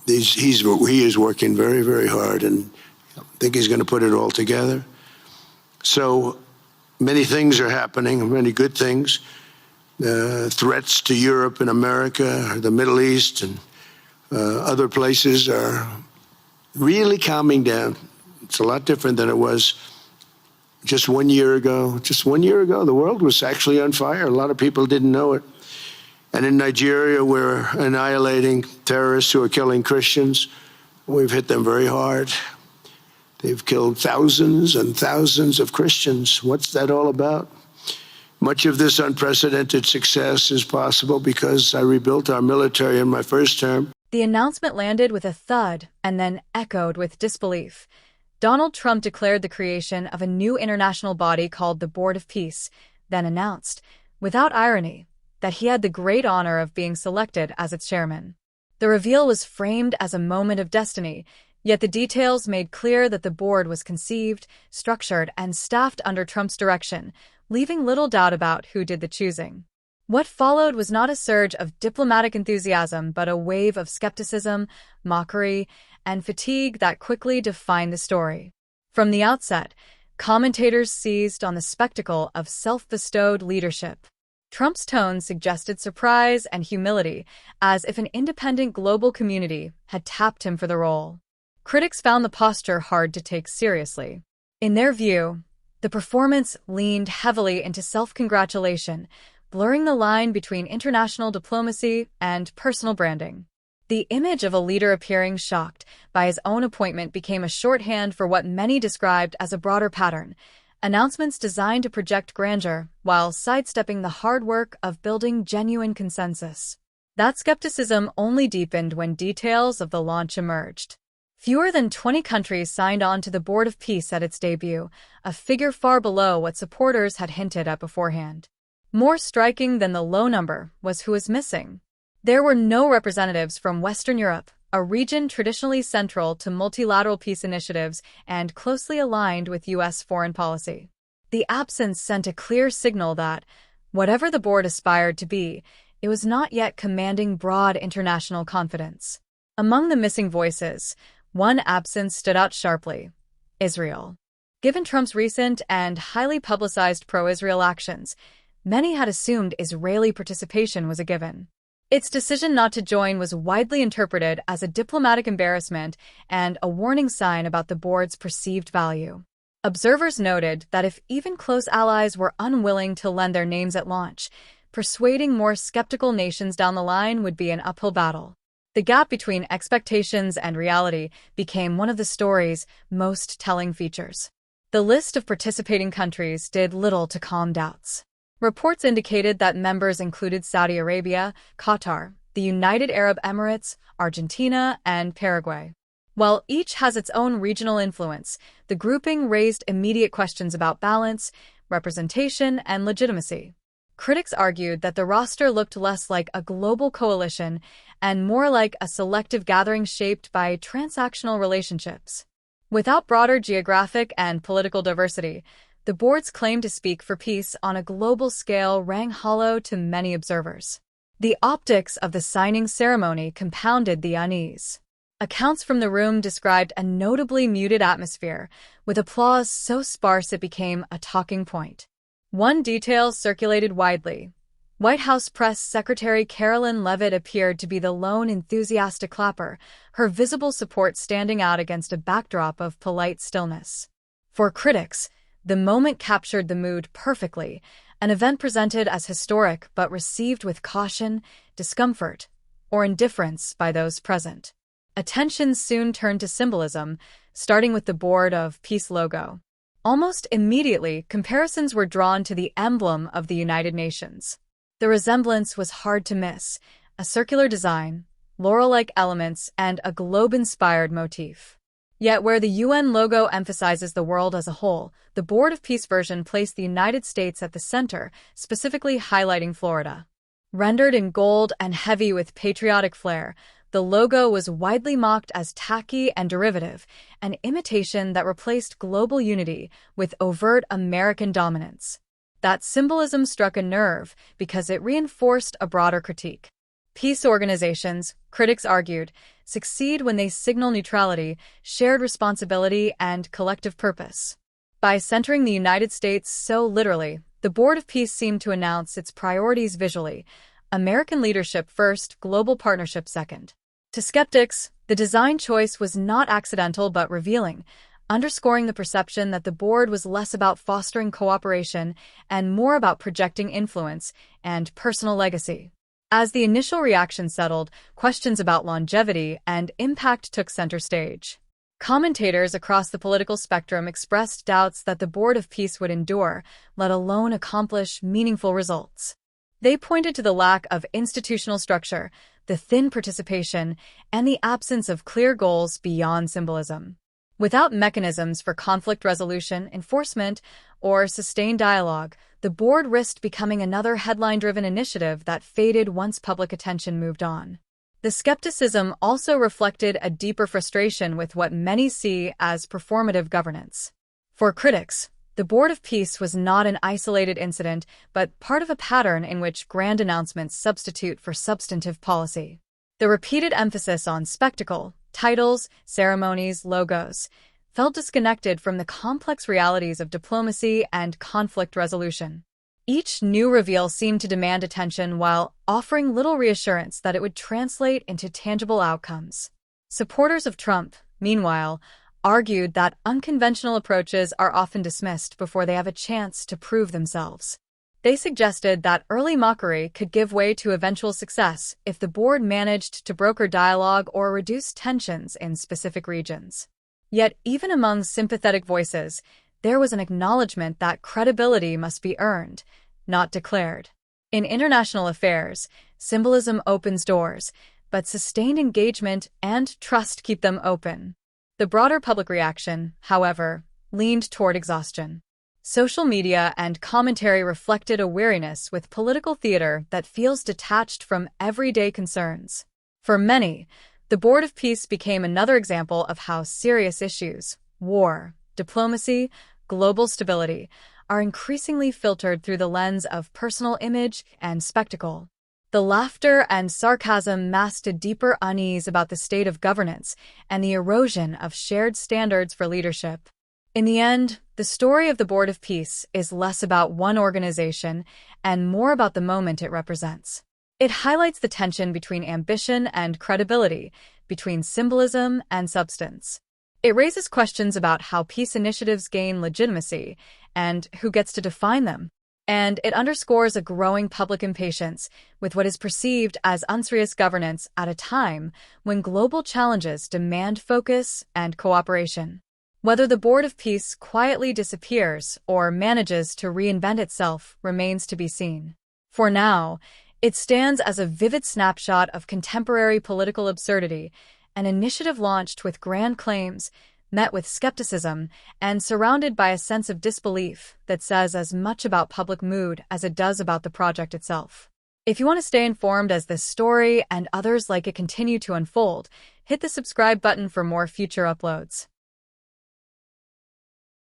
He is working very, very hard, and I think he's going to put it all together. So many things are happening, many good things. Threats to Europe and America, the Middle East, and other places are really calming down. It's a lot different than it was just 1 year ago. Just 1 year ago, the world was actually on fire. A lot of people didn't know it. And in Nigeria, we're annihilating terrorists who are killing Christians. We've hit them very hard. They've killed thousands and thousands of Christians. What's that all about? Much of this unprecedented success is possible because I rebuilt our military in my first term. The announcement landed with a thud and then echoed with disbelief. Donald Trump declared the creation of a new international body called the Board of Peace, then announced, without irony, that he had the great honor of being selected as its chairman. The reveal was framed as a moment of destiny, yet the details made clear that the board was conceived, structured, and staffed under Trump's direction, leaving little doubt about who did the choosing. What followed was not a surge of diplomatic enthusiasm, but a wave of skepticism, mockery, and fatigue that quickly defined the story. From the outset, commentators seized on the spectacle of self-bestowed leadership. Trump's tone suggested surprise and humility, as if an independent global community had tapped him for the role. Critics found the posture hard to take seriously. In their view, the performance leaned heavily into self-congratulation, blurring the line between international diplomacy and personal branding. The image of a leader appearing shocked by his own appointment became a shorthand for what many described as a broader pattern: announcements designed to project grandeur while sidestepping the hard work of building genuine consensus. That skepticism only deepened when details of the launch emerged. Fewer than 20 countries signed on to the Board of Peace at its debut, a figure far below what supporters had hinted at beforehand. More striking than the low number was who was missing. There were no representatives from Western Europe, a region traditionally central to multilateral peace initiatives and closely aligned with U.S. foreign policy. The absence sent a clear signal that, whatever the board aspired to be, it was not yet commanding broad international confidence. Among the missing voices, one absence stood out sharply: Israel. Given Trump's recent and highly publicized pro-Israel actions, many had assumed Israeli participation was a given. Its decision not to join was widely interpreted as a diplomatic embarrassment and a warning sign about the board's perceived value. Observers noted that if even close allies were unwilling to lend their names at launch, persuading more skeptical nations down the line would be an uphill battle. The gap between expectations and reality became one of the story's most telling features. The list of participating countries did little to calm doubts. Reports indicated that members included Saudi Arabia, Qatar, the United Arab Emirates, Argentina, and Paraguay. While each has its own regional influence, the grouping raised immediate questions about balance, representation, and legitimacy. Critics argued that the roster looked less like a global coalition and more like a selective gathering shaped by transactional relationships. Without broader geographic and political diversity, the board's claim to speak for peace on a global scale rang hollow to many observers. The optics of the signing ceremony compounded the unease. Accounts from the room described a notably muted atmosphere, with applause so sparse it became a talking point. One detail circulated widely. White House Press Secretary Carolyn Leavitt appeared to be the lone enthusiastic clapper, her visible support standing out against a backdrop of polite stillness. For critics, the moment captured the mood perfectly, an event presented as historic but received with caution, discomfort, or indifference by those present. Attention soon turned to symbolism, starting with the Board of Peace logo. Almost immediately, comparisons were drawn to the emblem of the United Nations. The resemblance was hard to miss: a circular design, laurel-like elements, and a globe-inspired motif. Yet where the UN logo emphasizes the world as a whole, the Board of Peace version placed the United States at the center, specifically highlighting Florida. Rendered in gold and heavy with patriotic flair, the logo was widely mocked as tacky and derivative, an imitation that replaced global unity with overt American dominance. That symbolism struck a nerve because it reinforced a broader critique. Peace organizations, critics argued, succeed when they signal neutrality, shared responsibility, and collective purpose. By centering the United States so literally, the Board of Peace seemed to announce its priorities visually: American leadership first, global partnership second. To skeptics, the design choice was not accidental but revealing, underscoring the perception that the board was less about fostering cooperation and more about projecting influence and personal legacy. As the initial reaction settled, questions about longevity and impact took center stage. Commentators across the political spectrum expressed doubts that the Board of Peace would endure, let alone accomplish meaningful results. They pointed to the lack of institutional structure, the thin participation, and the absence of clear goals beyond symbolism. Without mechanisms for conflict resolution, enforcement, or sustained dialogue, the board risked becoming another headline-driven initiative that faded once public attention moved on. The skepticism also reflected a deeper frustration with what many see as performative governance. For critics, the Board of Peace was not an isolated incident, but part of a pattern in which grand announcements substitute for substantive policy. The repeated emphasis on spectacle, titles, ceremonies, logos, felt disconnected from the complex realities of diplomacy and conflict resolution. Each new reveal seemed to demand attention while offering little reassurance that it would translate into tangible outcomes. Supporters of Trump, meanwhile, argued that unconventional approaches are often dismissed before they have a chance to prove themselves. They suggested that early mockery could give way to eventual success if the board managed to broker dialogue or reduce tensions in specific regions. Yet, even among sympathetic voices, there was an acknowledgement that credibility must be earned, not declared. In international affairs, symbolism opens doors, but sustained engagement and trust keep them open. The broader public reaction, however, leaned toward exhaustion. Social media and commentary reflected a weariness with political theater that feels detached from everyday concerns. For many, the Board of Peace became another example of how serious issues, war, diplomacy, global stability, are increasingly filtered through the lens of personal image and spectacle. The laughter and sarcasm masked a deeper unease about the state of governance and the erosion of shared standards for leadership. In the end, the story of the Board of Peace is less about one organization and more about the moment it represents. It highlights the tension between ambition and credibility, between symbolism and substance. It raises questions about how peace initiatives gain legitimacy and who gets to define them. And it underscores a growing public impatience with what is perceived as unserious governance at a time when global challenges demand focus and cooperation. Whether the Board of Peace quietly disappears or manages to reinvent itself remains to be seen. For now, it stands as a vivid snapshot of contemporary political absurdity, an initiative launched with grand claims, met with skepticism, and surrounded by a sense of disbelief that says as much about public mood as it does about the project itself. If you want to stay informed as this story and others like it continue to unfold, hit the subscribe button for more future uploads.